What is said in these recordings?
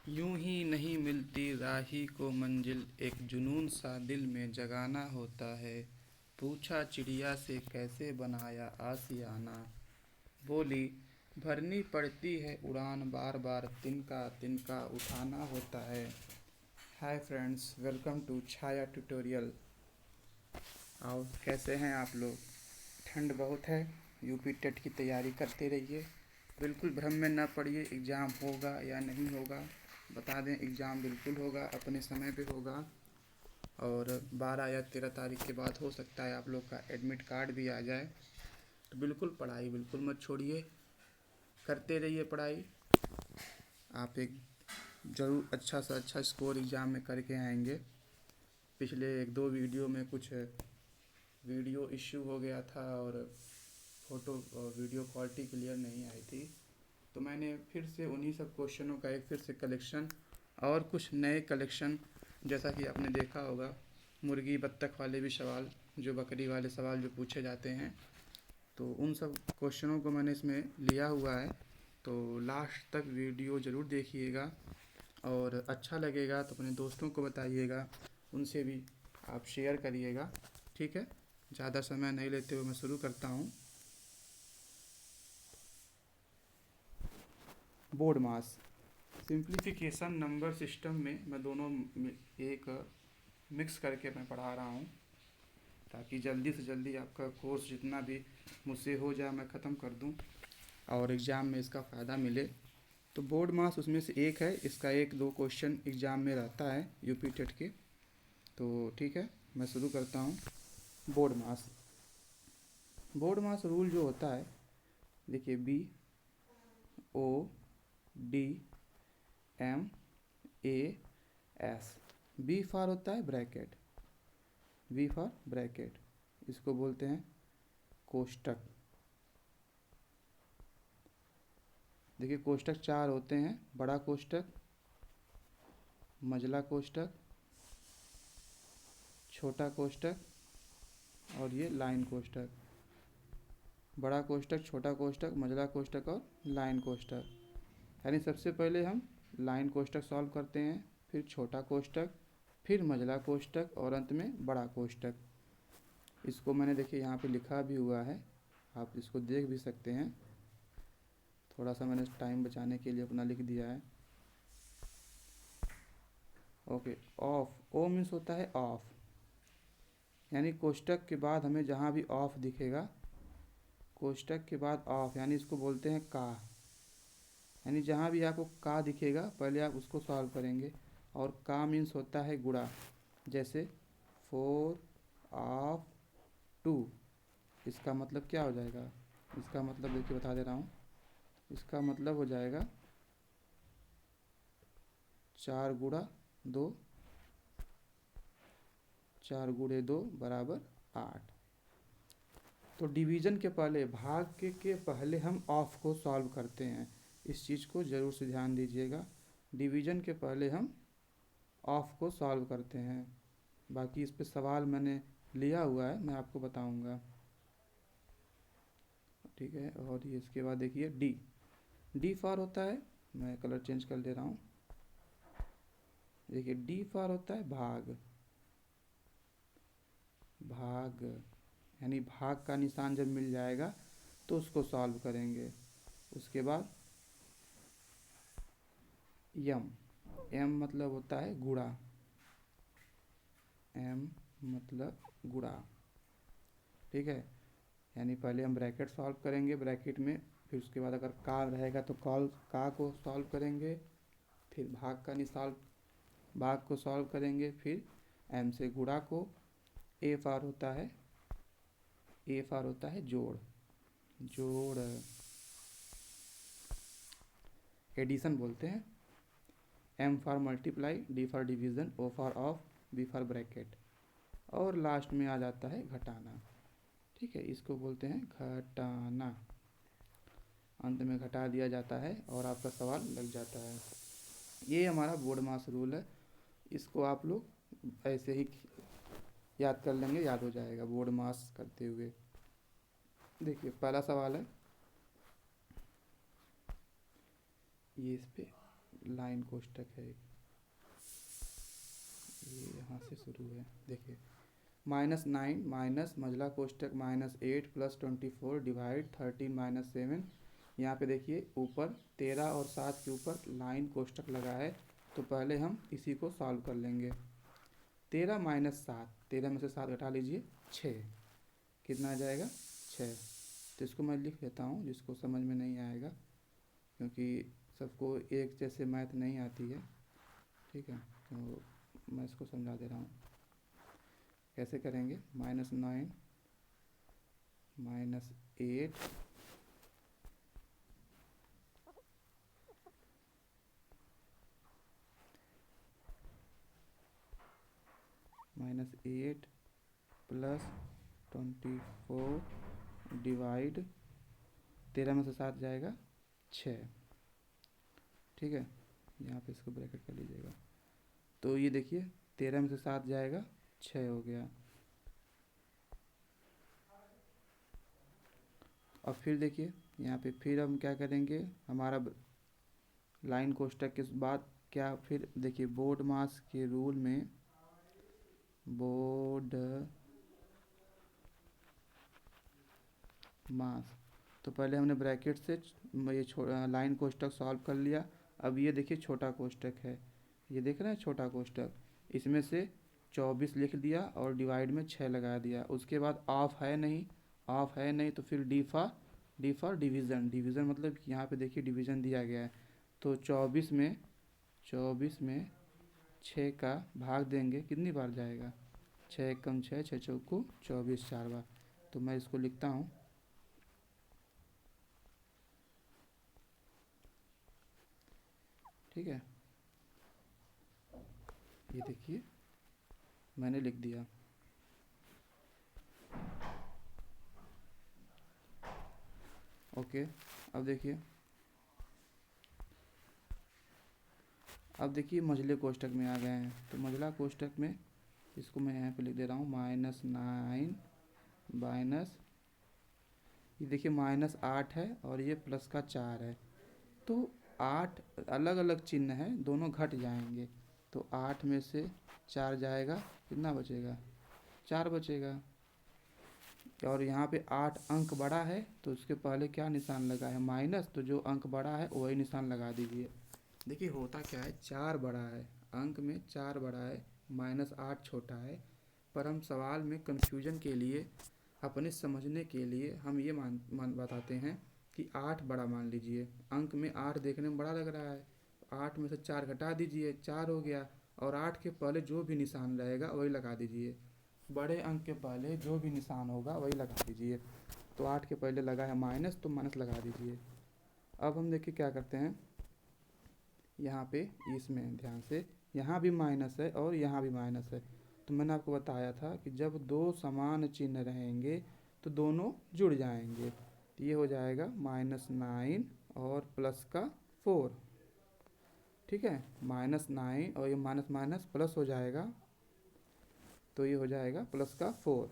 यूं ही नहीं मिलती राही को मंजिल, एक जुनून सा दिल में जगाना होता है। पूछा चिड़िया से कैसे बनाया आशियाना, बोली भरनी पड़ती है उड़ान, बार बार तिनका तिनका उठाना होता है। Hi friends, welcome to Chhaya tutorial. और कैसे हैं आप लोग? ठंड बहुत है, यूपी टेट की तैयारी करते रहिए। बिल्कुल भ्रम में ना पड़िए, एग्ज़ाम होगा या नहीं होगा। बता दें, एग्ज़ाम बिल्कुल होगा, अपने समय पे होगा। और 12 या 13 तारीख के बाद हो सकता है आप लोग का एडमिट कार्ड भी आ जाए। तो बिल्कुल पढ़ाई बिल्कुल मत छोड़िए, करते रहिए पढ़ाई। आप एक ज़रूर अच्छा सा अच्छा स्कोर एग्ज़ाम में करके आएंगे। पिछले 1-2 वीडियो में कुछ वीडियो इश्यू हो गया था और फ़ोटो और वीडियो क्वालिटी क्लियर नहीं आई थी, तो मैंने फिर से उन्हीं सब क्वेश्चनों का एक फिर से कलेक्शन और कुछ नए कलेक्शन, जैसा कि आपने देखा होगा मुर्गी बत्तख वाले भी सवाल, जो बकरी वाले सवाल जो पूछे जाते हैं, तो उन सब क्वेश्चनों को मैंने इसमें लिया हुआ है। तो लास्ट तक वीडियो ज़रूर देखिएगा और अच्छा लगेगा तो अपने दोस्तों को बताइएगा, उनसे भी आप शेयर करिएगा। ठीक है, ज़्यादा समय नहीं लेते हुए मैं शुरू करता हूँ। बोर्ड मास सिंप्लीफिकेशन नंबर सिस्टम में मैं दोनों एक मिक्स करके मैं पढ़ा रहा हूँ, ताकि जल्दी से जल्दी आपका कोर्स जितना भी मुझसे हो जाए मैं ख़त्म कर दूँ और एग्ज़ाम में इसका फ़ायदा मिले। तो बोर्ड मास उसमें से एक है, इसका 1-2 क्वेश्चन एग्ज़ाम में रहता है यूपी टेट के। तो ठीक है, मैं शुरू करता हूँ। बोर्ड मास, बोर्ड मास रूल जो होता है, देखिए BODMAS। बी फॉर होता है ब्रैकेट, बी फॉर ब्रैकेट, इसको बोलते हैं कोष्टक। देखिए कोष्टक 4 होते हैं, बड़ा कोष्टक, मझला कोष्टक, छोटा कोष्टक और ये लाइन कोष्टक। बड़ा कोष्टक, छोटा कोष्टक, मझला कोष्टक और लाइन कोष्टक। यानी सबसे पहले हम लाइन कोष्टक सॉल्व करते हैं, फिर छोटा कोष्टक, फिर मझला कोष्टक और अंत में बड़ा कोष्टक। इसको मैंने देखिए यहाँ पे लिखा भी हुआ है, आप इसको देख भी सकते हैं। थोड़ा सा मैंने टाइम बचाने के लिए अपना लिख दिया है। ओके, ऑफ, ओ मीन्स होता है ऑफ, यानी कोष्टक के बाद हमें जहाँ भी ऑफ दिखेगा, कोष्टक के बाद ऑफ, यानी इसको बोलते हैं का। यानी जहाँ भी आपको का दिखेगा पहले आप उसको सॉल्व करेंगे। और का मीन्स होता है गुणा, जैसे 4 ऑफ 2, इसका मतलब क्या हो जाएगा? इसका मतलब देखिए बता दे रहा हूँ, इसका मतलब हो जाएगा 4 गुणा 2, 4 गुणे 2 बराबर 8। तो डिवीज़न के पहले, भाग के पहले हम ऑफ को सॉल्व करते हैं, इस चीज़ को ज़रूर से ध्यान दीजिएगा। डिवीज़न के पहले हम ऑफ को सॉल्व करते हैं। बाकी इस पे सवाल मैंने लिया हुआ है, मैं आपको बताऊंगा। ठीक है, और ये इसके बाद देखिए डी फॉर होता है, मैं कलर चेंज कर दे रहा हूँ। देखिए डी फॉर होता है भाग, भाग यानी भाग का निशान जब मिल जाएगा तो उसको सॉल्व करेंगे। उसके बाद यम, एम मतलब होता है गुणा, एम मतलब गुणा। ठीक है, यानी पहले हम ब्रैकेट सॉल्व करेंगे, ब्रैकेट में फिर उसके बाद अगर का रहेगा तो कॉल का को सॉल्व करेंगे, फिर भाग का निशान, भाग को सॉल्व करेंगे, फिर एम से गुणा को। ए फार होता है, ए फार होता है जोड़, जोड़ एडिशन बोलते हैं। M for multiply, D for division, O for of, B for bracket, और लास्ट में आ जाता है घटाना। ठीक है, इसको बोलते हैं घटाना। अंत में घटा दिया जाता है और आपका सवाल लग जाता है। ये हमारा बोर्ड मास रूल है, इसको आप लोग ऐसे ही याद कर लेंगे, याद हो जाएगा बोर्ड मास करते हुए। देखिए पहला सवाल है, ये इस पे लाइन कोष्टक है, ये यहाँ से शुरू है। देखिए -9 माइनस मझला कोष्टक -8 प्लस 24 डिवाइड 13 -7। यहाँ पे देखिए ऊपर 13 और 7 के ऊपर लाइन कोष्टक लगा है, तो पहले हम इसी को सॉल्व कर लेंगे। 13 माइनस 7, 13 में से 7 घटा लीजिए 6, कितना आ जाएगा 6। तो इसको मैं लिख लेता हूँ, जिसको समझ में नहीं आएगा, क्योंकि सबको एक जैसे मैथ नहीं आती है। ठीक है, तो मैं इसको समझा दे रहा हूँ कैसे करेंगे। -9 -8 -8 प्लस 24 डिवाइड 13 में से 7 जाएगा 6। ठीक है, यहाँ पे इसको ब्रैकेट कर लीजिएगा। तो ये देखिए 13 में से 7 जाएगा 6 हो गया। और फिर देखिए यहाँ पे फिर हम क्या करेंगे, हमारा लाइन कोष्टक के बाद क्या, फिर देखिए बोर्ड मास के रूल में बोर्ड मास, तो पहले हमने ब्रैकेट से ये लाइन कोष्टक सॉल्व कर लिया। अब ये देखिए छोटा कोष्टक है, ये देख रहे हैं छोटा कोष्टक, इसमें से 24 लिख दिया और डिवाइड में 6 लगा दिया। उसके बाद ऑफ है नहीं, ऑफ है नहीं, तो फिर डी फॉर डिवीज़न, डिवीज़न मतलब यहाँ पे देखिए डिवीज़न दिया गया है। तो 24 में 6 का भाग देंगे, कितनी बार जाएगा, 6 एकम 6, 6 चौको 24 4 बार। तो मैं इसको लिखता हूँ, ठीक है, ये देखिए मैंने लिख दिया। ओके, अब देखिए मझले कोष्टक में आ गए हैं। तो मझला कोष्टक में इसको मैं यहाँ पे लिख दे रहा हूँ -9 माइनस, ये देखिए -8 है और ये प्लस का 4 है। तो 8 अलग अलग चिन्ह है, दोनों घट जाएंगे। तो 8 में से 4 जाएगा, कितना बचेगा, 4 बचेगा। और यहाँ पे 8 अंक बड़ा है, तो उसके पहले क्या निशान लगा है, माइनस। तो जो अंक बड़ा है वही निशान लगा दीजिए। देखिए होता क्या है, 4 बड़ा है, अंक में 4 बड़ा है, -8 छोटा है। पर हम सवाल में कंफ्यूजन के लिए, अपने समझने के लिए हम ये मान बताते हैं कि 8 बड़ा मान लीजिए। अंक में 8 देखने में बड़ा लग रहा है, 8 में से 4 घटा दीजिए, 4 हो गया। और 8 के पहले जो भी निशान रहेगा वही लगा दीजिए, बड़े अंक के पहले जो भी निशान होगा वही लगा दीजिए। तो 8 के पहले लगा है माइनस, तो माइनस लगा दीजिए। अब हम देखिए क्या करते हैं, यहाँ पे इसमें ध्यान से, यहाँ भी माइनस है और यहाँ भी माइनस है। तो मैंने आपको बताया था कि जब दो समान चिन्ह रहेंगे तो दोनों जुड़ जाएंगे। तो ये हो जाएगा -9 और प्लस का 4। ठीक है, -9 और ये माइनस माइनस प्लस हो जाएगा, तो ये हो जाएगा प्लस का 4।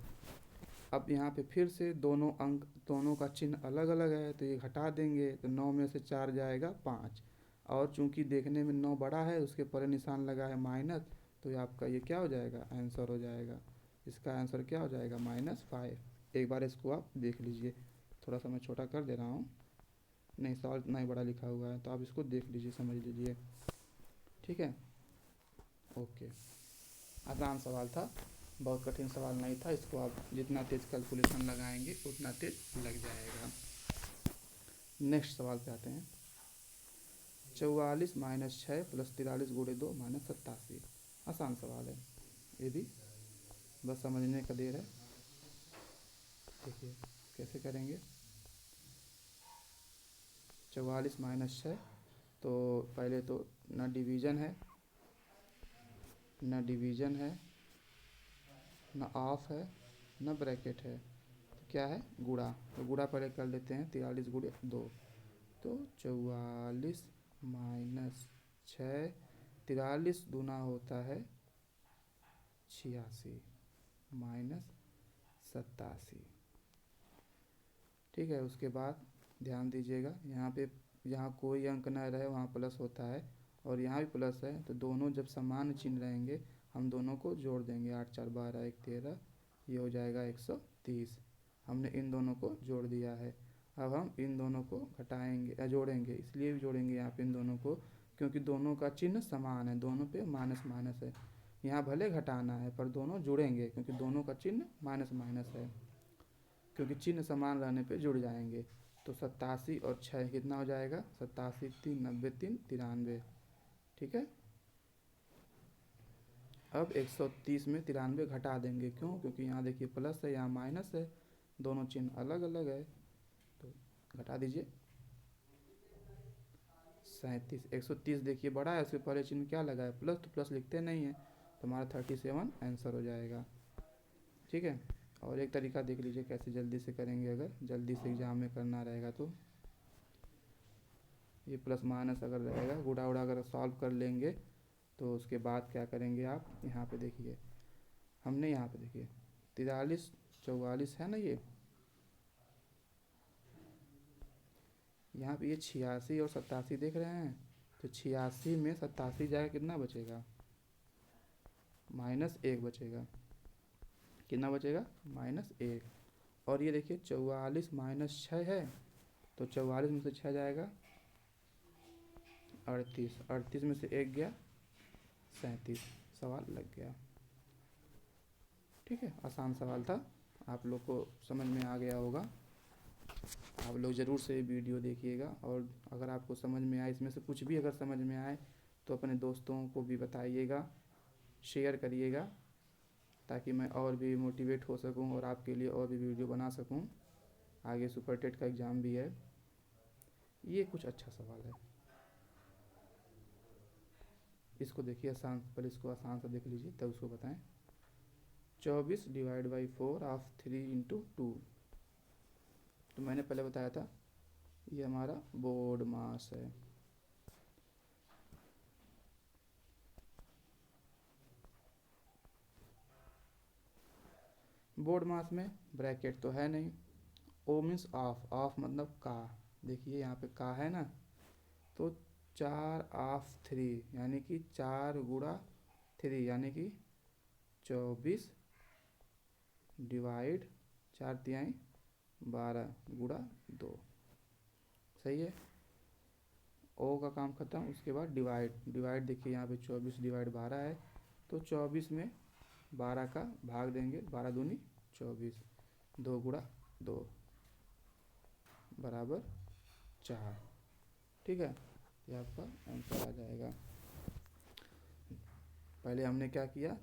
अब यहाँ पे फिर से दोनों अंक, दोनों का चिन्ह अलग अलग है, तो ये घटा देंगे, तो 9 में से 4 जाएगा 5। और चूंकि देखने में 9 बड़ा है, उसके पहले निशान लगा है माइनस, तो ये आपका ये क्या हो जाएगा, आंसर हो जाएगा। इसका आंसर क्या हो जाएगा, -5। एक बार इसको आप देख लीजिए, थोड़ा सा मैं छोटा कर दे रहा हूँ, नहीं सॉल्व नहीं बड़ा लिखा हुआ है, तो आप इसको देख लीजिए, समझ लीजिए। ठीक है, ओके, आसान सवाल था, बहुत कठिन सवाल नहीं था। इसको आप जितना तेज़ कैलकुलेशन लगाएंगे उतना तेज़ लग जाएगा। नेक्स्ट सवाल पे आते हैं। 44 माइनस 6 प्लस 43 गुणे 2 -87। आसान सवाल है ये भी, बस समझने का देर है। देखिए कैसे करेंगे। 44 माइनस 6, तो पहले तो न डिवीज़न है, न डिवीज़न है, न ऑफ है, न ब्रैकेट है, तो क्या है, गुणा। तो गुणा पहले कर लेते हैं, 43 गुणे 2, तो 44 माइनस 6, 43 दूना होता है 86 -87। ठीक है, उसके बाद ध्यान दीजिएगा, यहाँ पे जहाँ कोई अंक ना रहे वहाँ प्लस होता है, और यहाँ भी प्लस है, तो दोनों जब समान चिन्ह रहेंगे हम दोनों को जोड़ देंगे। 8 4 12 1 13, ये हो जाएगा 130। हमने इन दोनों को जोड़ दिया है। अब हम इन दोनों को घटाएंगे या जोड़ेंगे, इसलिए भी जोड़ेंगे यहाँ पे इन दोनों को क्योंकि दोनों का चिन्ह समान है, दोनों पे माइनस माइनस है। यहाँ भले घटाना है पर दोनों जुड़ेंगे क्योंकि दोनों का चिन्ह माइनस माइनस है, क्योंकि चिन्ह समान रहने पे जुड़ जाएंगे। तो 87 और 6 कितना हो जाएगा? 87 3 90 3 93। ठीक है। अब 130 में 93 घटा देंगे, क्यों? क्योंकि यहाँ देखिए प्लस है, यहाँ माइनस है, दोनों चिन्ह अलग अलग है, तो घटा दीजिए। 37 130 देखिए बड़ा है, उसके पहले चिन्ह क्या लगा है? प्लस, तो प्लस लिखते नहीं है, तो हमारा 37 आंसर हो जाएगा। ठीक है। और एक तरीका देख लीजिए कैसे जल्दी से करेंगे, अगर जल्दी से एग्जाम में करना रहेगा तो ये प्लस माइनस अगर रहेगा, गुड़ा उड़ा अगर सॉल्व कर लेंगे तो उसके बाद क्या करेंगे आप? यहाँ पे देखिए, हमने यहाँ पे देखिए 43 44 है ना, ये यहाँ पे ये 86 और 87 देख रहे हैं, तो 86 में 87 जाएगा, कितना बचेगा? -1 बचेगा। कितना बचेगा? -1। और ये देखिए 44 -6 है, तो 44 में से 6 जाएगा 38, 38 में से 1 गया 37। सवाल लग गया। ठीक है, आसान सवाल था, आप लोग को समझ में आ गया होगा। आप लोग ज़रूर से वीडियो देखिएगा, और अगर आपको समझ में आए, इसमें से कुछ भी अगर समझ में आए तो अपने दोस्तों को भी बताइएगा, शेयर करिएगा, ताकि मैं और भी मोटिवेट हो सकूं और आपके लिए और भी वीडियो बना सकूं। आगे सुपर टेट का एग्ज़ाम भी है। ये कुछ अच्छा सवाल है, इसको देखिए आसान, पहले इसको आसान सा देख लीजिए तब उसको बताएं। 24 डिवाइड बाई 4 ऑफ 3 इंटू 2, तो मैंने पहले बताया था ये हमारा बोर्ड मास है। बोर्ड मास में ब्रैकेट तो है नहीं, ओ मीन्स ऑफ, ऑफ मतलब का। देखिए यहाँ पे का है ना, तो 4 ऑफ 3 यानी कि 4 गुणा 3 यानी कि 24 डिवाइड 4 तिहाई 12 गुणा 2। सही है। ओ का काम खत्म, उसके बाद डिवाइड, डिवाइड देखिए यहाँ पे 24 डिवाइड 12 है, तो 24 में 12 का भाग देंगे, 12 दूनी 24, 2 गुणा 2 बराबर 4। ठीक है, ये आपका आंसर आ जाएगा। पहले हमने क्या किया?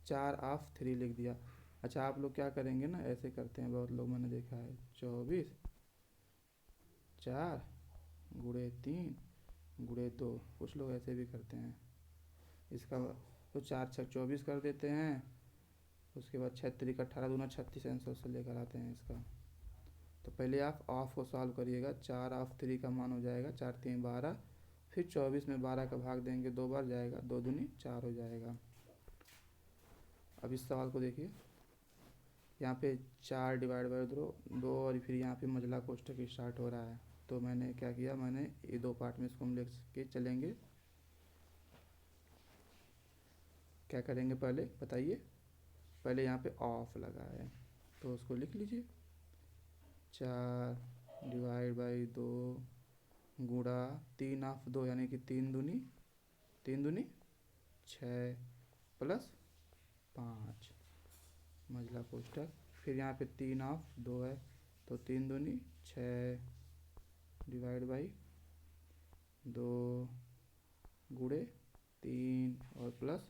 4 ऑफ 3 लिख दिया। अच्छा, आप लोग क्या करेंगे ना, ऐसे करते हैं बहुत लोग, मैंने देखा है, 24 4 गुणे 3 गुणे 2, कुछ लोग ऐसे भी करते हैं। इसका तो 4 6 24 कर देते हैं, उसके बाद 6 3 18 दूना 36 आंसर से लेकर आते हैं इसका। तो पहले आप ऑफ को सॉल्व करिएगा। 4 ऑफ 3 का मान हो जाएगा 4 3 12, फिर 24 में 12 का भाग देंगे, 2 बार जाएगा, 2 दूनी 4 हो जाएगा। अब इस सवाल को देखिए, यहाँ पे 4 डिवाइड बाई 2 और फिर यहाँ पे मझला कोष्ठक स्टार्ट हो रहा है, तो मैंने क्या किया, मैंने ये 2 पार्ट में इसको हम लिख के चलेंगे। क्या करेंगे पहले बताइए? पहले यहाँ पे ऑफ लगा है तो उसको लिख लीजिए, 4 डिवाइड बाई 2 गुणा 3 ऑफ 2 यानी कि 3 दूनी 6 प्लस 5 मझला कोष्ठक, फिर यहाँ पे 3 ऑफ 2 है, तो 3 दूनी 6 डिवाइड बाई 2 गुणे 3 और प्लस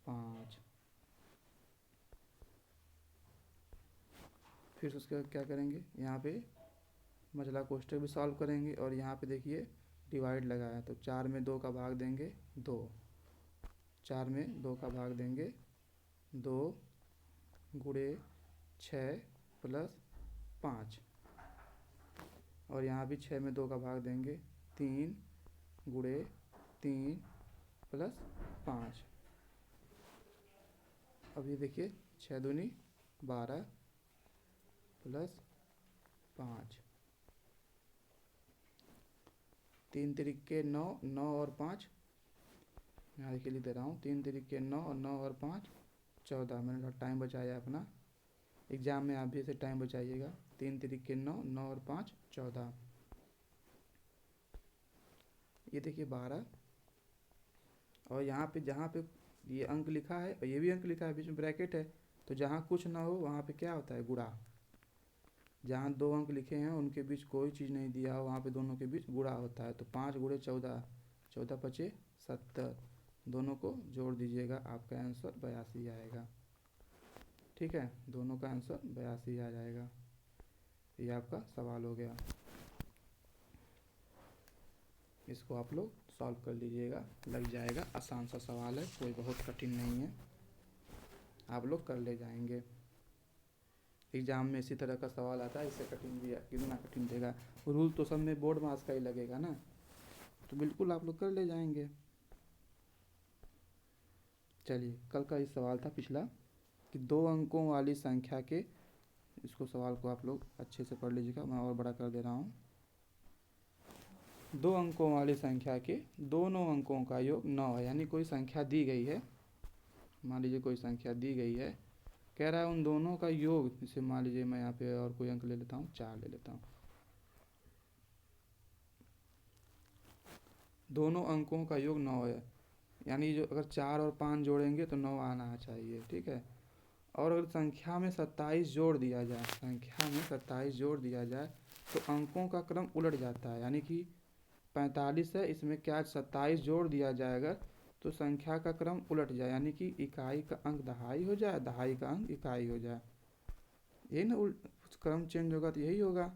5। फिर उसके बाद क्या करेंगे, यहाँ पे मझला कोष्ठक भी सॉल्व करेंगे, और यहाँ पे देखिए डिवाइड लगा है, तो 4 में 2 का भाग देंगे 2, 4 में 2 का भाग देंगे 2 गुणे 6 प्लस 5, और यहाँ भी 6 में 2 का भाग देंगे 3 गुणे 3 प्लस 5। अब ये देखिए 6 दूनी 12 प्लस 5, 3 तिरिके 9, 9 और 5 यहाँ देखिए लिख दे रहा हूँ, 3 3 9 और 9 और 5 14। मैंने टाइम बचाया अपना, एग्ज़ाम में आप भी ऐसे टाइम बचाइएगा। 3 3 9, 9 और 5 14। ये देखिए 12, और यहाँ पे जहाँ पे ये अंक लिखा है और ये भी अंक लिखा है, बीच में ब्रैकेट है, तो जहाँ कुछ ना हो वहाँ पे क्या होता है, गुणा। जहाँ 2 अंक लिखे हैं उनके बीच कोई चीज़ नहीं दिया हो, वहाँ पे दोनों के बीच गुणा होता है। तो 5 × 14, 14 × 5 = 70। दोनों को जोड़ दीजिएगा, आपका आंसर 82 आएगा। ठीक है, दोनों का आंसर 82 आ जाएगा। ये आपका सवाल हो गया, इसको आप लोग सॉल्व कर लीजिएगा, लग जाएगा। आसान सा सवाल है, कोई बहुत कठिन नहीं है, आप लोग कर ले जाएंगे। एग्ज़ाम में इसी तरह का सवाल आता है, इससे कठिन भी कितना कठिन देगा। रूल तो सब में बोर्ड मार्क्स का ही लगेगा ना, तो बिल्कुल आप लोग कर ले जाएंगे। चलिए, कल का ये सवाल था पिछला कि 2 अंकों वाली संख्या के, इसको सवाल को आप लोग अच्छे से पढ़ लीजिएगा, मैं और बड़ा कर दे रहा हूँ। 2 अंकों वाली संख्या के दोनों अंकों का योग 9 है। यानी कोई संख्या दी गई है, मान लीजिए कोई संख्या दी गई है, कह रहा है उन दोनों का योग, जैसे मान लीजिए मैं यहाँ पे और कोई अंक ले लेता हूँ, 4 ले लेता हूँ। दोनों अंकों का योग 9 है, यानी जो अगर 4 और 5 जोड़ेंगे तो 9 आना चाहिए। ठीक है, और अगर संख्या में 27 जोड़ दिया जाए, संख्या में 27 जोड़ दिया जाए तो अंकों का क्रम उलट जाता है। यानी कि 45 है, इसमें क्या 27 जोड़ दिया जाएगा तो संख्या का क्रम उलट जाए, यानी कि इकाई का अंक दहाई हो जाए, दहाई का अंक इकाई हो जाए। यही ना, क्रम चेंज होगा तो यही होगा।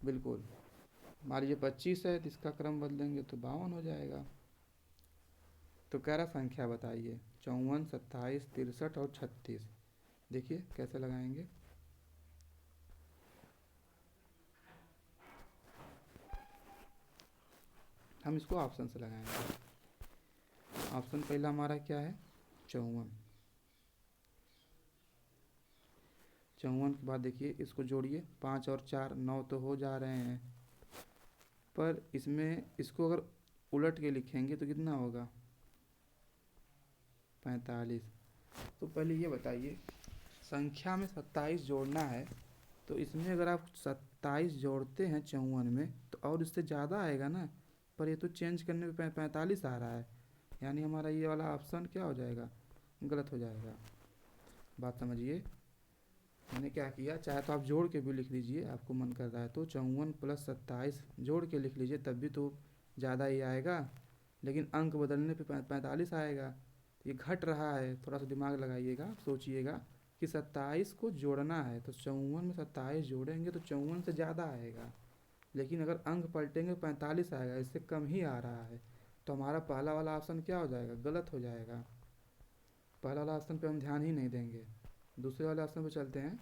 बिल्कुल, मान लीजिए 25 है तो इसका क्रम बदलेंगे तो 52 हो जाएगा। तो कह रहा संख्या बताइए, 54, 27, 63 और 36। देखिए कैसे लगाएंगे। हम इसको ऑप्शन से लगाएंगे। ऑप्शन पहला हमारा क्या है, 54। 54 के बाद देखिए इसको जोड़िए, 5 और 4 9 तो हो जा रहे हैं, पर इसमें इसको अगर उलट के लिखेंगे तो कितना होगा, 45। तो पहले ये बताइए, संख्या में 27 जोड़ना है तो इसमें अगर आप 27 जोड़ते हैं 54 में तो और इससे ज़्यादा आएगा ना, पर ये तो चेंज करने पे 45 आ रहा है, यानी हमारा ये वाला ऑप्शन क्या हो जाएगा, गलत हो जाएगा। बात समझिए, मैंने क्या किया, चाहे तो आप जोड़ के भी लिख लीजिए, आपको मन कर रहा है तो 54 + 27 जोड़ के लिख लीजिए, तब भी तो ज़्यादा ही आएगा, लेकिन अंक बदलने पे 45 आएगा। ये घट रहा है, थोड़ा सा दिमाग लगाइएगा, सोचिएगा कि 27 को जोड़ना है तो 54 में 27 जोड़ेंगे तो 54 से ज़्यादा आएगा, लेकिन अगर अंक पलटेंगे 45 आएगा, इससे कम ही आ रहा है। तो हमारा पहला वाला ऑप्शन क्या हो जाएगा, गलत हो जाएगा। पहला वाला ऑप्शन पे हम ध्यान ही नहीं देंगे, दूसरे वाले ऑप्शन पे चलते हैं।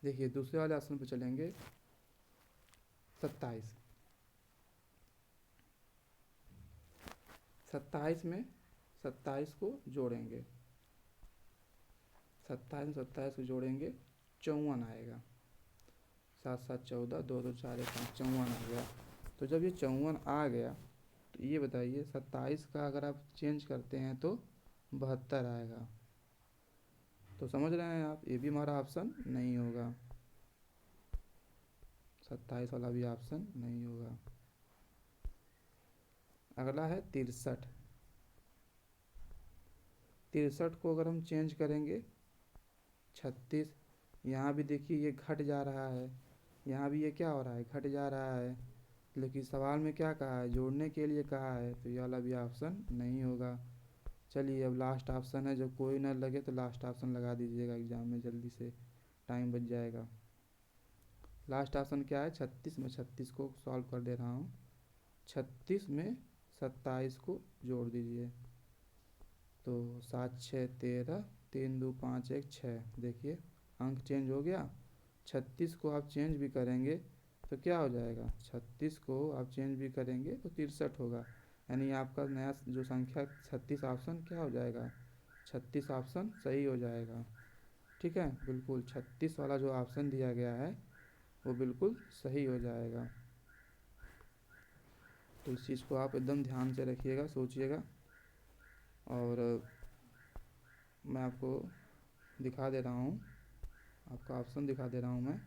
देखिए दूसरे वाले ऑप्शन पे चलेंगे, 27। 27 में 27 को जोड़ेंगे, 27 में 27 को जोड़ेंगे, 54 आएगा। 7 7 14, 2 2 4 1 5, 54 आ गया। तो जब ये 54 आ गया तो ये बताइए 27 का अगर आप चेंज करते हैं तो 72 आएगा। तो समझ रहे हैं आप, ये भी हमारा ऑप्शन नहीं होगा, 27 वाला भी ऑप्शन नहीं होगा। अगला है 63। 63 को अगर हम चेंज करेंगे 36, यहाँ भी देखिए ये घट जा रहा है, यहाँ भी ये क्या हो रहा है, घट जा रहा है, लेकिन सवाल में क्या कहा है, जोड़ने के लिए कहा है, तो ये वाला भी ऑप्शन नहीं होगा। चलिए अब लास्ट ऑप्शन है, जब कोई ना लगे तो लास्ट ऑप्शन लगा दीजिएगा एग्ज़ाम में, जल्दी से टाइम बच जाएगा। लास्ट ऑप्शन क्या है, 36 में 36 को सॉल्व कर दे रहा हूँ। 36 में 27 को जोड़ दीजिए, तो 7 6 13, 3 2 5 1 6। देखिए अंक चेंज हो गया। 36 को आप चेंज भी करेंगे तो क्या हो जाएगा, 36 को आप चेंज भी करेंगे तो 63 होगा, यानी आपका नया जो संख्या 36 ऑप्शन क्या हो जाएगा, 36 ऑप्शन सही हो जाएगा। ठीक है, बिल्कुल 36 वाला जो ऑप्शन दिया गया है वो बिल्कुल सही हो जाएगा। तो इस चीज़ को आप एकदम ध्यान से रखिएगा, सोचिएगा। और मैं आपको दिखा दे रहा हूँ, आपका ऑप्शन दिखा दे रहा हूँ मैं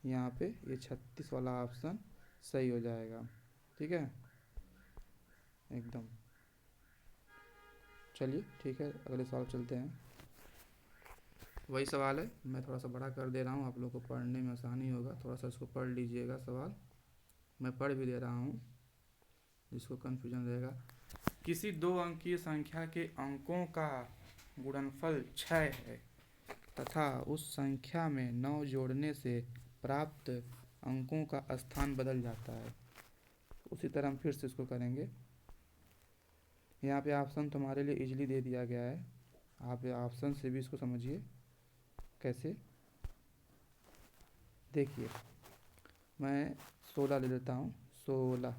यहाँ पे। ये 36 वाला ऑप्शन सही हो जाएगा, ठीक है, एकदम। चलिए ठीक है, अगले सवाल चलते हैं। वही सवाल है, मैं थोड़ा सा बड़ा कर दे रहा हूँ, आप लोगों को पढ़ने में आसानी होगा। थोड़ा सा इसको पढ़ लीजिएगा, सवाल मैं पढ़ भी दे रहा हूँ जिसको कन्फ्यूजन रहेगा। किसी 2 अंकीय संख्या के अंकों का गुणनफल 6 है तथा उस संख्या में 9 जोड़ने से प्राप्त अंकों का स्थान बदल जाता है। उसी तरह हम फिर से इसको करेंगे। यहाँ पे ऑप्शन तुम्हारे लिए इजीली दे दिया गया है, आप ऑप्शन से भी इसको समझिए कैसे। देखिए मैं 16 ले लेता हूँ। 16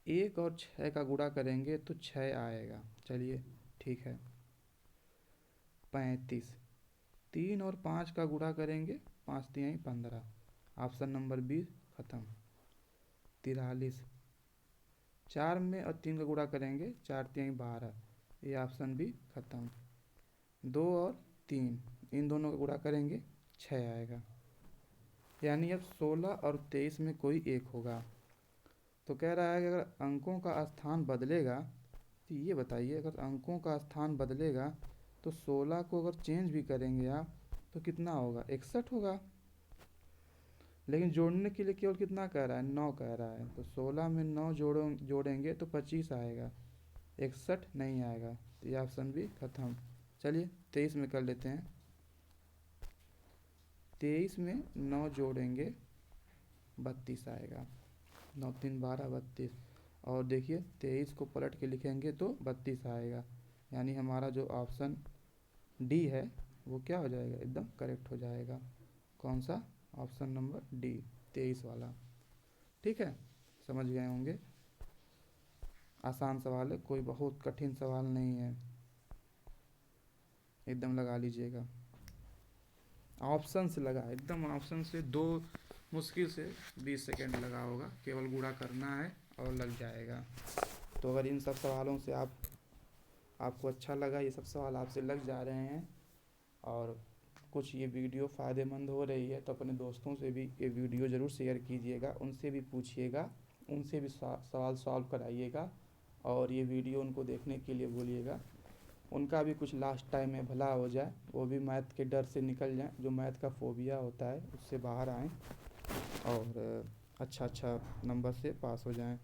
1 और 6 का गुणा करेंगे तो 6 आएगा, चलिए ठीक है। 35 3 और 5 का गुणा करेंगे, 5 तिहाई 15, ऑप्शन नंबर 20 ख़त्म। 43 4 में और 3 का गुणा करेंगे, 4 तिहाई 12, ये ऑप्शन भी ख़त्म। 2 और 3 इन दोनों का गुणा करेंगे, 6 आएगा। यानी अब 16 और 23 में कोई एक होगा। तो कह रहा है कि अगर अंकों का स्थान बदलेगा, तो ये बताइए अगर अंकों का स्थान बदलेगा तो 16 को अगर चेंज भी करेंगे आप तो कितना होगा, 61 होगा। लेकिन जोड़ने के लिए केवल कितना कह रहा है, 9 कह रहा है। तो 16 में 9 जोड़ेंगे तो 25 आएगा, 61 नहीं आएगा। तो ये ऑप्शन भी ख़त्म। चलिए 23 में कर लेते हैं। 23 में 9 जोड़ेंगे 32 आएगा, 9 3 12 32। और देखिए 23 को पलट के लिखेंगे तो 32 आएगा। यानी हमारा जो ऑप्शन डी है वो क्या हो जाएगा, एकदम करेक्ट हो जाएगा। कौन सा, ऑप्शन नंबर डी, 23 वाला। ठीक है, समझ गए होंगे। आसान सवाल है, कोई बहुत कठिन सवाल नहीं है, एकदम लगा लीजिएगा। ऑप्शन से लगा, एकदम ऑप्शन से 2 मुश्किल से 20 सेकेंड लगा होगा, केवल गुणा करना है और लग जाएगा। तो अगर इन सब सवालों से आपको अच्छा लगा, ये सब सवाल आपसे लग जा रहे हैं और कुछ ये वीडियो फ़ायदेमंद हो रही है, तो अपने दोस्तों से भी ये वीडियो ज़रूर शेयर कीजिएगा, उनसे भी पूछिएगा, उनसे भी सवाल सॉल्व कराइएगा और ये वीडियो उनको देखने के लिए बोलिएगा। उनका भी कुछ लास्ट टाइम में भला हो जाए, वो भी मैथ के डर से निकल जाएं, जो मैथ का फोबिया होता है उससे बाहर आएँ और अच्छा नंबर से पास हो जाएं।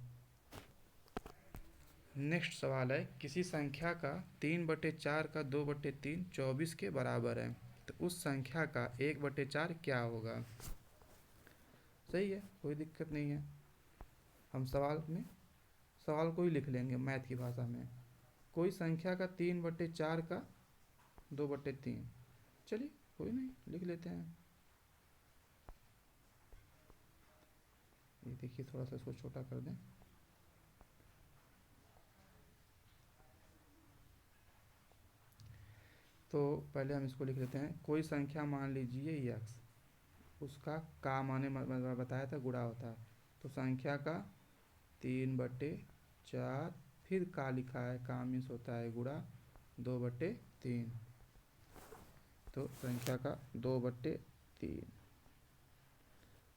नेक्स्ट सवाल है, किसी संख्या का 3/4 का 2/3 24 के बराबर है, तो उस संख्या का 1/4 क्या होगा। सही है, कोई दिक्कत नहीं है। हम सवाल को ही लिख लेंगे मैथ की भाषा में। कोई संख्या का 3/4 का 2/3, चलिए कोई नहीं, लिख लेते हैं। ये देखिए थोड़ा सा इसको छोटा कर दें। तो पहले हम इसको लिख लेते हैं। कोई संख्या मान लीजिए यक्स, उसका का माने बताया था गुणा होता है, तो संख्या का 3/4, फिर का लिखा है, का मीन्स होता है गुणा 2/3, तो संख्या का 2/3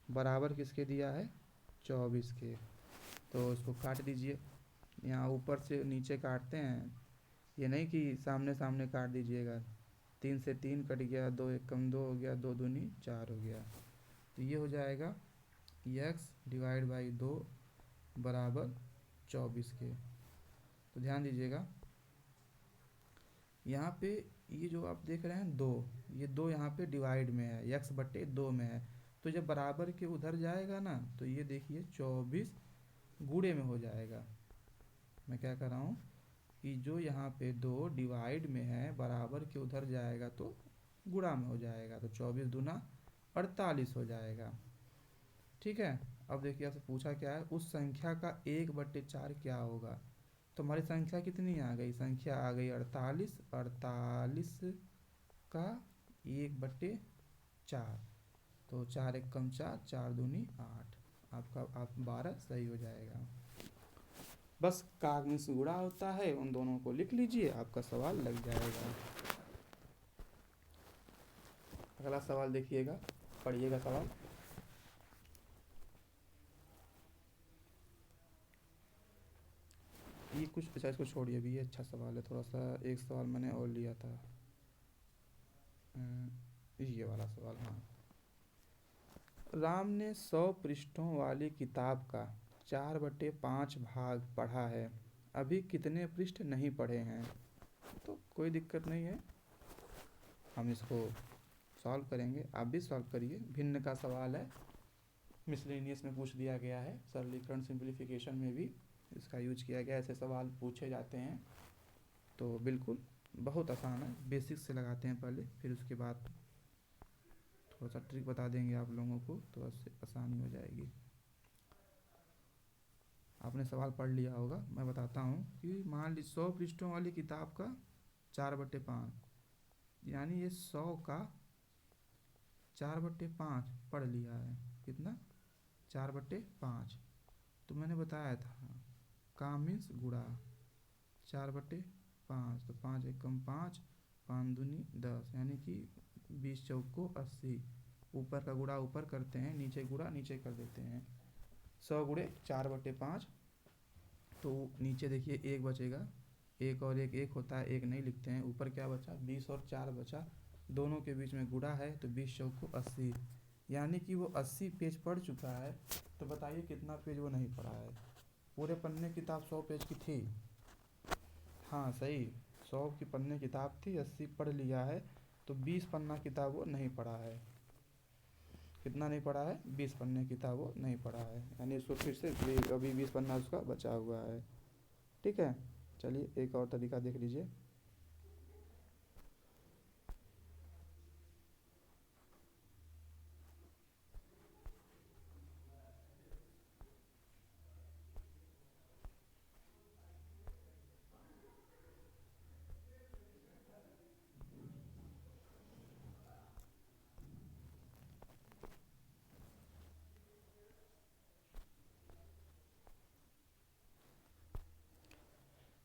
बराबर किसके दिया है, 24 के। तो इसको काट दीजिए, यहाँ ऊपर से नीचे काटते हैं, ये नहीं कि सामने सामने काट दीजिएगा। 3 से 3 कट गया, 2 1 कम 2 हो गया, 2 दूनी 4 हो गया। तो ये हो जाएगा x डिवाइड बाई 2 बराबर 24 के। तो ध्यान दीजिएगा यहाँ पे ये जो आप देख रहे हैं 2, ये 2 यहाँ पे डिवाइड में है, x/2 में है। तो जब बराबर के उधर जाएगा ना, तो ये देखिए 24 गुणे में हो जाएगा। मैं क्या कर रहा हूँ कि जो यहाँ पे 2 डिवाइड में है, बराबर के उधर जाएगा तो गुणा में हो जाएगा, तो 24 दूना 48 हो जाएगा। ठीक है, अब देखिए आपसे पूछा क्या है, उस संख्या का 1/4 क्या होगा। तो हमारी संख्या कितनी आ गई, संख्या आ गई 48, 48 का 1/4। तो 4 एक कम 4, 4 दूनी 8, आपका आप 12 सही हो जाएगा। बस कागज गुणा होता है, उन दोनों को लिख लीजिए, आपका सवाल लग जाएगा। अगला सवाल देखिएगा, पढ़िएगा सवाल। ये कुछ अच्छा, इसको छोड़िए भी, ये अच्छा सवाल है थोड़ा सा। एक सवाल मैंने और लिया था, ये वाला सवाल। हाँ, राम ने 100 पृष्ठों वाली किताब का 4/5 भाग पढ़ा है, अभी कितने पृष्ठ नहीं पढ़े हैं? तो कोई दिक्कत नहीं है, हम इसको सॉल्व करेंगे, आप भी सॉल्व करिए। भिन्न का सवाल है, मिसलेनियस में पूछ दिया गया है, सरलीकरण सिंप्लीफिकेशन में भी इसका यूज किया गया, ऐसे सवाल पूछे जाते हैं। तो बिल्कुल बहुत आसान है, बेसिक्स से लगाते हैं पहले, फिर उसके बाद थोड़ा सा ट्रिक बता देंगे आप लोगों को, तो उससे आसानी हो जाएगी। आपने सवाल पढ़ लिया होगा, मैं बताता हूँ कि मान ली 100 पृष्ठों वाली किताब का 4/5, यानी ये 100 का 4/5 पढ़ लिया है। कितना? 4/5। तो मैंने बताया था का मीन्स गुणा 4/5, तो 5 एक कम 5, 5 दूनी 10, यानी कि 20 चौको 80। ऊपर का गुणा ऊपर करते हैं, नीचे गुणा नीचे कर देते हैं। 100 गुणे 4/5, तो नीचे देखिए एक बचेगा, एक और एक होता है, एक नहीं लिखते हैं। ऊपर क्या बचा? 20 और 4 बचा, दोनों के बीच में गुणा है, तो 20 चौको 80, यानी कि वो 80 पेज पढ़ चुका है। तो बताइए कितना पेज वो नहीं पढ़ा है? पूरे पन्ने किताब 100 पेज की थी, हाँ सही, 100 की पन्ने किताब थी, 80 पढ़ लिया है, तो 20 पन्ना किताब वो नहीं पढ़ा है। कितना नहीं पढ़ा है? 20 पन्ने किताब वो नहीं पढ़ा है, यानी इसको फिर से अभी 20 पन्ना उसका बचा हुआ है। ठीक है, चलिए एक और तरीका देख लीजिए।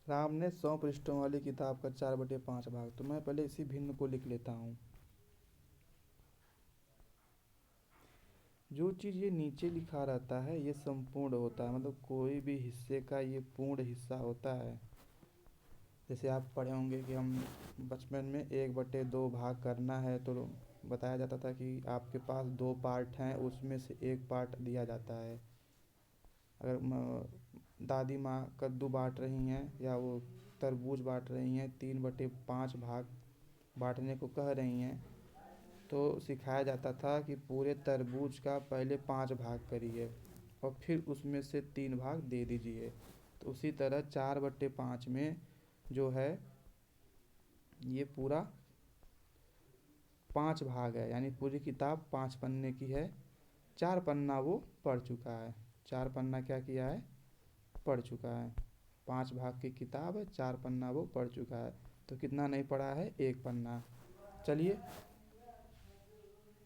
राम ने 100 पृष्ठों वाली किताब का 4/5 भाग, तो मैं पहले इसी भिन्न को लिख लेता हूँ। जो चीज़ ये नीचे लिखा रहता है ये संपूर्ण होता है, मतलब कोई भी हिस्से का ये पूर्ण हिस्सा होता है। जैसे आप पढ़े होंगे कि हम बचपन में 1/2 भाग करना है, तो बताया जाता था कि आपके पास 2 पार्ट हैं, उसमें से एक पार्ट दिया जाता है। अगर दादी माँ कद्दू बांट रही हैं या वो तरबूज बांट रही हैं, 3/5 भाग बांटने को कह रही हैं, तो सिखाया जाता था कि पूरे तरबूज का पहले 5 भाग करिए और फिर उसमें से 3 भाग दे दीजिए। तो उसी तरह 4/5 में जो है ये पूरा 5 भाग है, यानी पूरी किताब 5 पन्ने की है। 4 पन्ना वो पढ़ चुका है, 4 पन्ना क्या किया है? पढ़ चुका है। 5 भाग की किताब है, 4 पन्ना वो पढ़ चुका है। तो कितना नहीं पढ़ा है? 1 पन्ना। चलिए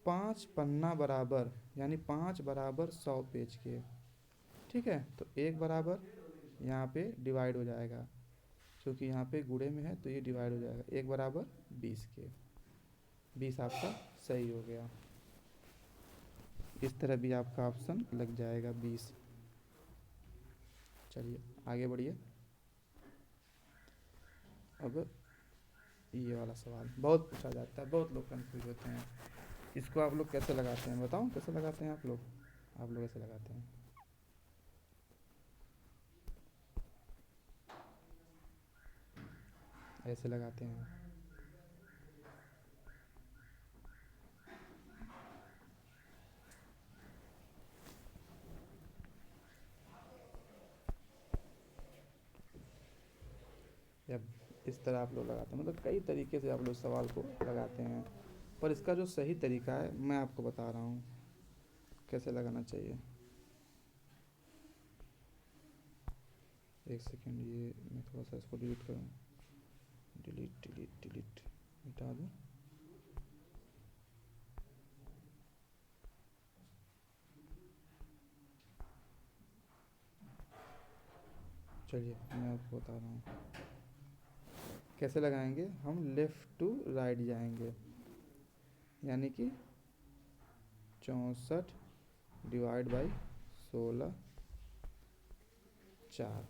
5 पन्ना बराबर, यानी 5 बराबर 100 पेज के। ठीक है, तो 1 बराबर यहाँ पे डिवाइड हो जाएगा, क्योंकि यहाँ पे गुणे में है तो ये डिवाइड हो जाएगा। 1 बराबर 20 के, 20 आपका सही हो गया। इस तरह भी आपका ऑप्शन लग जाएगा 20। चलिए आगे बढ़िए। अब ये वाला सवाल बहुत पूछा जाता है, बहुत लोग कंफ्यूज होते हैं। इसको आप लोग कैसे लगाते हैं? बताऊं कैसे लगाते हैं आप लोग? आप लोग ऐसे लगाते हैं, ऐसे लगाते हैं। या इस तरह आप लोग लगाते हैं, मतलब कई तरीके से आप लोग सवाल को लगाते हैं, पर इसका जो सही तरीका है मैं आपको बता रहा हूँ कैसे लगाना चाहिए। एक सेकेंड, ये मैं थोड़ा सा इसको डिलीट करूँ, डिलीट डिलीट डिलीट मिटा दूँ। चलिए मैं आपको बता रहा हूँ कैसे लगाएंगे। हम लेफ़्ट टू राइट जाएंगे, यानी कि 64 डिवाइड बाई 16 4।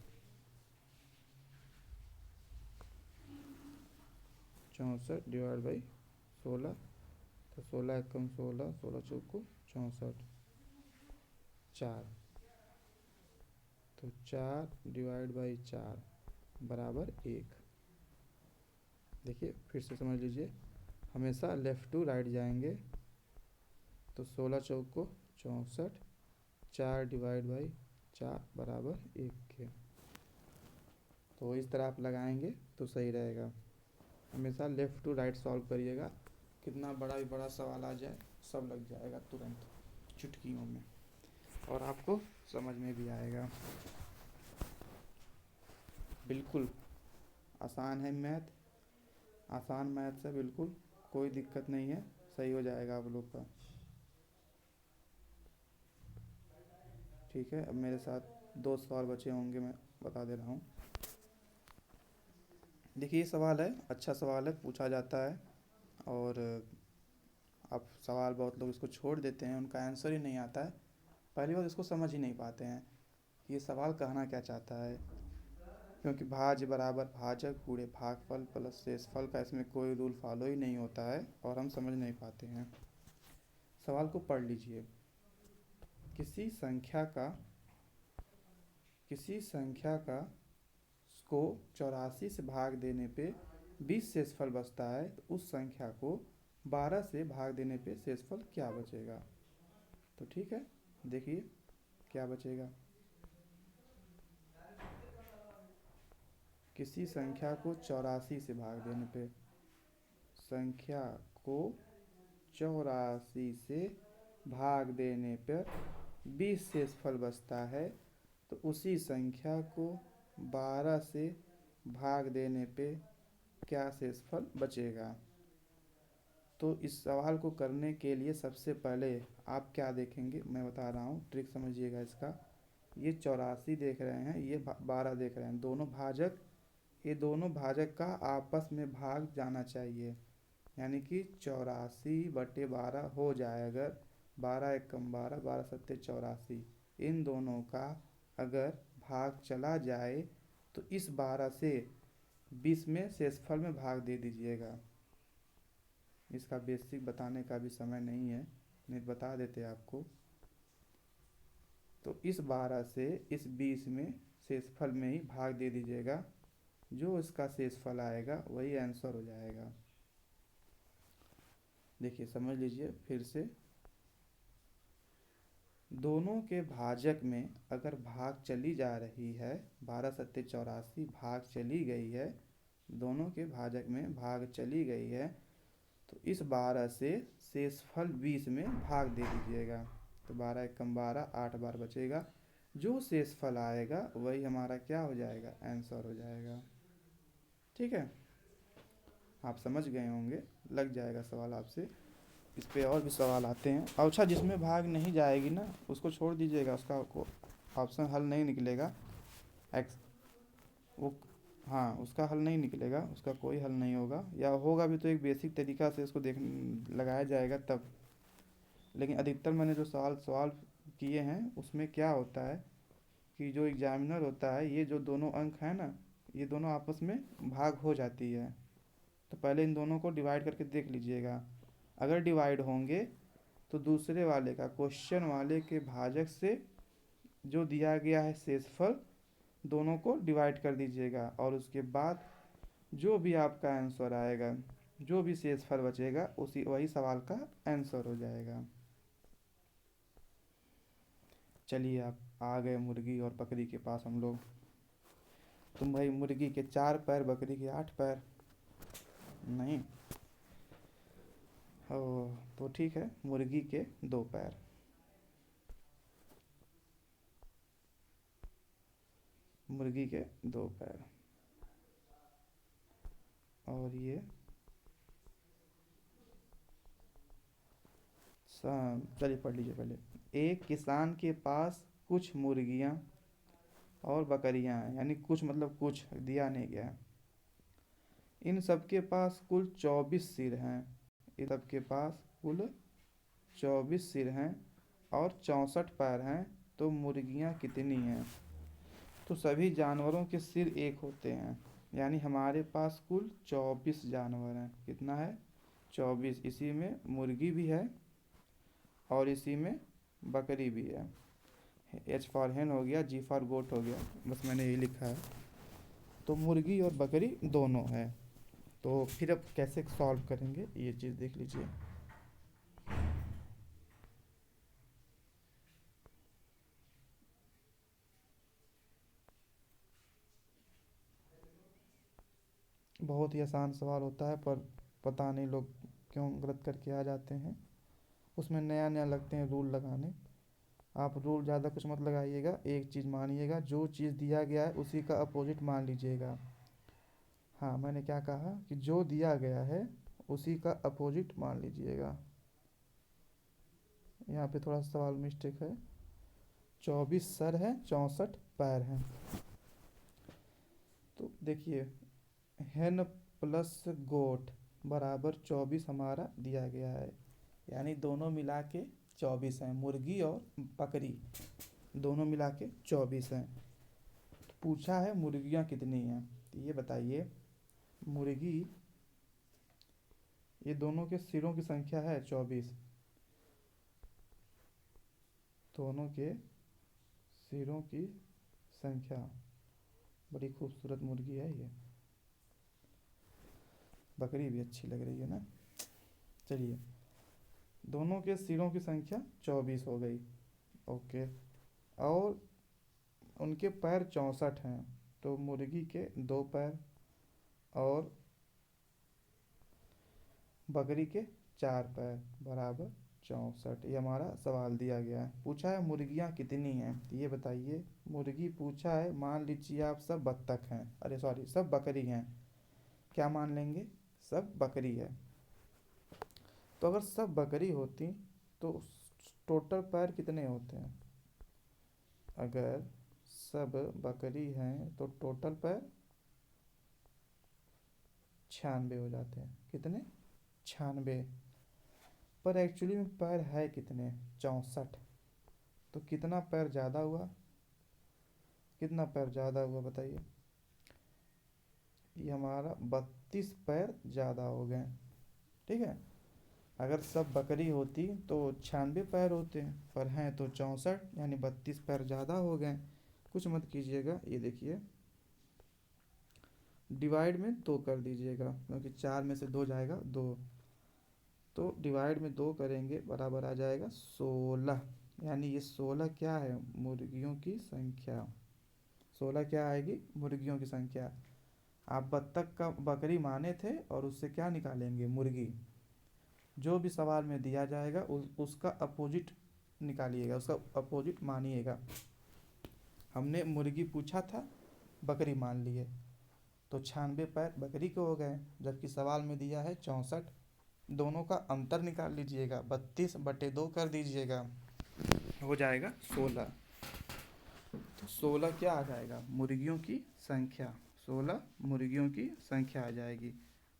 64 डिवाइड बाई 16, तो 16 एकम 16, 16 चौको 64 4, तो 4 डिवाइड बाई 4 बराबर 1। देखिए फिर से समझ लीजिए, हमेशा लेफ़्ट टू राइट जाएंगे, तो 16 चौको 64, 4 डिवाइड बाई 4 बराबर 1 के। तो इस तरह आप लगाएंगे तो सही रहेगा। हमेशा लेफ़्ट टू राइट सॉल्व करिएगा, कितना बड़ा भी बड़ा सवाल आ जाए सब लग जाएगा तुरंत चुटकियों में, और आपको समझ में भी आएगा। बिल्कुल आसान है मैथ, आसान मैथ से बिल्कुल कोई दिक्कत नहीं है, सही हो जाएगा आप लोग का। ठीक है, अब मेरे साथ 2 सवाल बचे होंगे, मैं बता दे रहा हूँ। देखिए ये सवाल है, अच्छा सवाल है, पूछा जाता है, और अब सवाल बहुत लोग इसको छोड़ देते हैं, उनका आंसर ही नहीं आता है। पहली बार इसको समझ ही नहीं पाते हैं कि ये सवाल कहना क्या चाहता है, क्योंकि भाज्य बराबर भाजक पूरे भागफल प्लस शेषफल का इसमें कोई रूल फॉलो ही नहीं होता है, और हम समझ नहीं पाते हैं। सवाल को पढ़ लीजिए। किसी संख्या का को 84 से भाग देने पे 20 शेषफल बचता है, तो उस संख्या को 12 से भाग देने पे शेषफल क्या बचेगा। तो ठीक है, देखिए क्या बचेगा। किसी संख्या को 84 से भाग देने पे, संख्या को 84 से भाग देने पर 20 शेषफल बचता है, तो उसी संख्या को 12 से भाग देने पे क्या शेषफल बचेगा। तो इस सवाल को करने के लिए सबसे पहले आप क्या देखेंगे, मैं बता रहा हूँ, ट्रिक समझिएगा इसका। ये 84 देख रहे हैं, ये 12 देख रहे हैं, दोनों भाजक, ये दोनों भाजक का आपस में भाग जाना चाहिए, यानी कि 84/12 हो जाए। अगर 12 एकम 12, 12 सत्ते 84, इन दोनों का अगर भाग चला जाए तो इस 12 से 20 में शेषफल में भाग दे दीजिएगा। इसका बेसिक बताने का भी समय नहीं है, नहीं बता देते आपको। तो इस 12 से इस 20 में शेषफल में ही भाग दे दीजिएगा, जो इसका शेषफल आएगा वही आंसर हो जाएगा। देखिए समझ लीजिए फिर से, दोनों के भाजक में अगर भाग चली जा रही है, 12 सत्ते 84 भाग चली गई है, दोनों के भाजक में भाग चली गई है, तो इस 12 से शेषफल 20 में भाग दे दीजिएगा। तो 12 एकम 12, 8 बार बचेगा, जो शेषफल आएगा वही हमारा क्या हो जाएगा, आंसर हो जाएगा। ठीक है, आप समझ गए होंगे, लग जाएगा सवाल आपसे। इस पे और भी सवाल आते हैं। अच्छा, जिसमें भाग नहीं जाएगी ना उसको छोड़ दीजिएगा, उसका ऑप्शन हल नहीं निकलेगा। एक्स वो हाँ, उसका हल नहीं निकलेगा, उसका कोई हल नहीं होगा, या होगा भी तो एक बेसिक तरीका से उसको देख लगाया जाएगा तब। लेकिन अधिकतर मैंने जो सवाल किए हैं उसमें क्या होता है कि जो एग्जामिनर होता है, ये जो दोनों अंक हैं ना, ये दोनों आपस में भाग हो जाती है, तो पहले इन दोनों को डिवाइड करके देख लीजिएगा। अगर डिवाइड होंगे तो दूसरे वाले का, क्वेश्चन वाले के भाजक से जो दिया गया है शेषफल, दोनों को डिवाइड कर दीजिएगा, और उसके बाद जो भी आपका आंसर आएगा, जो भी शेषफल बचेगा उसी वही सवाल का आंसर हो जाएगा। चलिए आप आ गए मुर्गी और बकरी के पास हम लोग। तुम भाई मुर्गी के 4 पैर, बकरी के 8 पैर। नहीं, ओ तो ठीक है, मुर्गी के 2 पैर। मुर्गी के 2 पैर, और ये चलिए पढ़ लीजिए पहले। एक किसान के पास कुछ मुर्गियाँ और बकरियां हैं, यानी कुछ मतलब कुछ दिया नहीं गया है। इन सबके पास कुल 24 सिर हैं। इन सबके पास कुल 24 सिर हैं और 64 पैर हैं, तो मुर्गियां कितनी हैं? तो सभी जानवरों के सिर एक होते हैं, यानी हमारे पास कुल 24 जानवर हैं। कितना है? 24। इसी में मुर्गी भी है और इसी में बकरी भी है। एच फॉर हेन हो गया, जी फॉर गोट हो गया, बस मैंने यही लिखा है। तो मुर्गी और बकरी दोनों है। तो फिर अब कैसे सॉल्व करेंगे ये चीज़ देख लीजिए। बहुत ही आसान सवाल होता है, पर पता नहीं लोग क्यों गलत करके आ जाते हैं। उसमें नया नया लगते हैं रूल लगाने। आप रूल ज़्यादा कुछ मत लगाइएगा, एक चीज़ मानिएगा, जो चीज़ दिया गया है उसी का अपोजिट मान लीजिएगा। हाँ, मैंने क्या कहा कि जो दिया गया है उसी का अपोजिट मान लीजिएगा। यहाँ पे थोड़ा सा सवाल मिस्टेक है। 24 सर हैं, 64 पैर हैं। तो देखिए, हेन प्लस गोट बराबर 24 हमारा दिया गया है, यानी दोनों मिला के 24 हैं। मुर्गी और बकरी दोनों मिला के 24 हैं। तो पूछा है मुर्गियाँ कितनी हैं, तो ये बताइए। मुर्गी, ये दोनों के सिरों की संख्या है 24। दोनों के सिरों की संख्या। बड़ी खूबसूरत मुर्गी है ये। बकरी भी अच्छी लग रही है ना। चलिए, दोनों के सिरों की संख्या 24 हो गई। ओके। और उनके पैर 64 हैं, तो मुर्गी के 2 पैर और बकरी के 4 पैर बराबर 64। ये हमारा सवाल दिया गया है। पूछा है मुर्गियाँ कितनी हैं, तो ये बताइए। मुर्गी पूछा है, मान लीजिए आप सब बत्तख हैं, अरे सॉरी सब बकरी हैं। क्या मान लेंगे? सब बकरी है। तो अगर सब बकरी होती तो टोटल पैर कितने होते हैं? अगर सब बकरी हैं तो टोटल पैर 96 हो जाते हैं। कितने? 96। पर एक्चुअली में पैर है कितने? 64। तो कितना पैर ज़्यादा हुआ? कितना पैर ज़्यादा हुआ बताइए। ये हमारा 32 पैर ज़्यादा हो गए। ठीक है। अगर सब बकरी होती तो 96 पैर होते हैं, पर हैं तो 64, यानी 32 पैर ज़्यादा हो गए। कुछ मत कीजिएगा, ये देखिए, डिवाइड में 2 कर दीजिएगा, क्योंकि 4 में से 2 जाएगा 2। तो डिवाइड में 2 करेंगे, बराबर आ जाएगा 16। यानी ये 16 क्या है? मुर्गियों की संख्या। 16 क्या आएगी? मुर्गियों की संख्या। आप बत्तख का बकरी माने थे और उससे क्या निकालेंगे? मुर्गी। जो भी सवाल में दिया जाएगा उसका अपोजिट निकालिएगा, उसका अपोजिट मानिएगा। हमने मुर्गी पूछा था, बकरी मान लिए, तो 96 पैर बकरी के हो गए, जबकि सवाल में दिया है 64। दोनों का अंतर निकाल लीजिएगा, 32/2 कर दीजिएगा, हो जाएगा 16। तो 16 क्या आ जाएगा? मुर्गियों की संख्या। 16 मुर्गियों की संख्या आ जाएगी।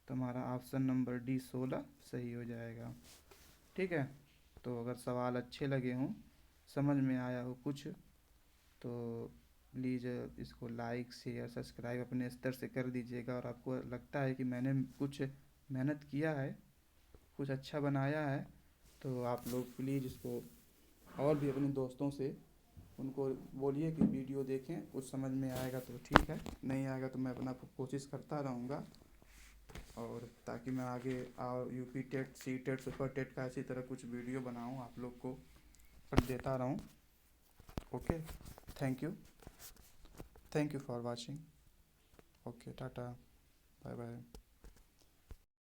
तो हमारा ऑप्शन नंबर डी 16 सही हो जाएगा। ठीक है। तो अगर सवाल अच्छे लगे हों, समझ में आया हो कुछ, तो प्लीज़ इसको लाइक शेयर सब्सक्राइब अपने स्तर से कर दीजिएगा। और आपको लगता है कि मैंने कुछ मेहनत किया है, कुछ अच्छा बनाया है, तो आप लोग प्लीज़ इसको और भी अपने दोस्तों से उनको बोलिए कि वीडियो देखें। कुछ समझ में आएगा तो ठीक है, नहीं आएगा तो मैं अपना कोशिश करता रहूँगा, और ताकि मैं आगे और UP TET, C TET, super TET का इसी तरह कुछ वीडियो बनाऊँ, आप लोग को पर देता रहूँ। Okay, thank you, thank you for watching. Okay, tata, bye bye.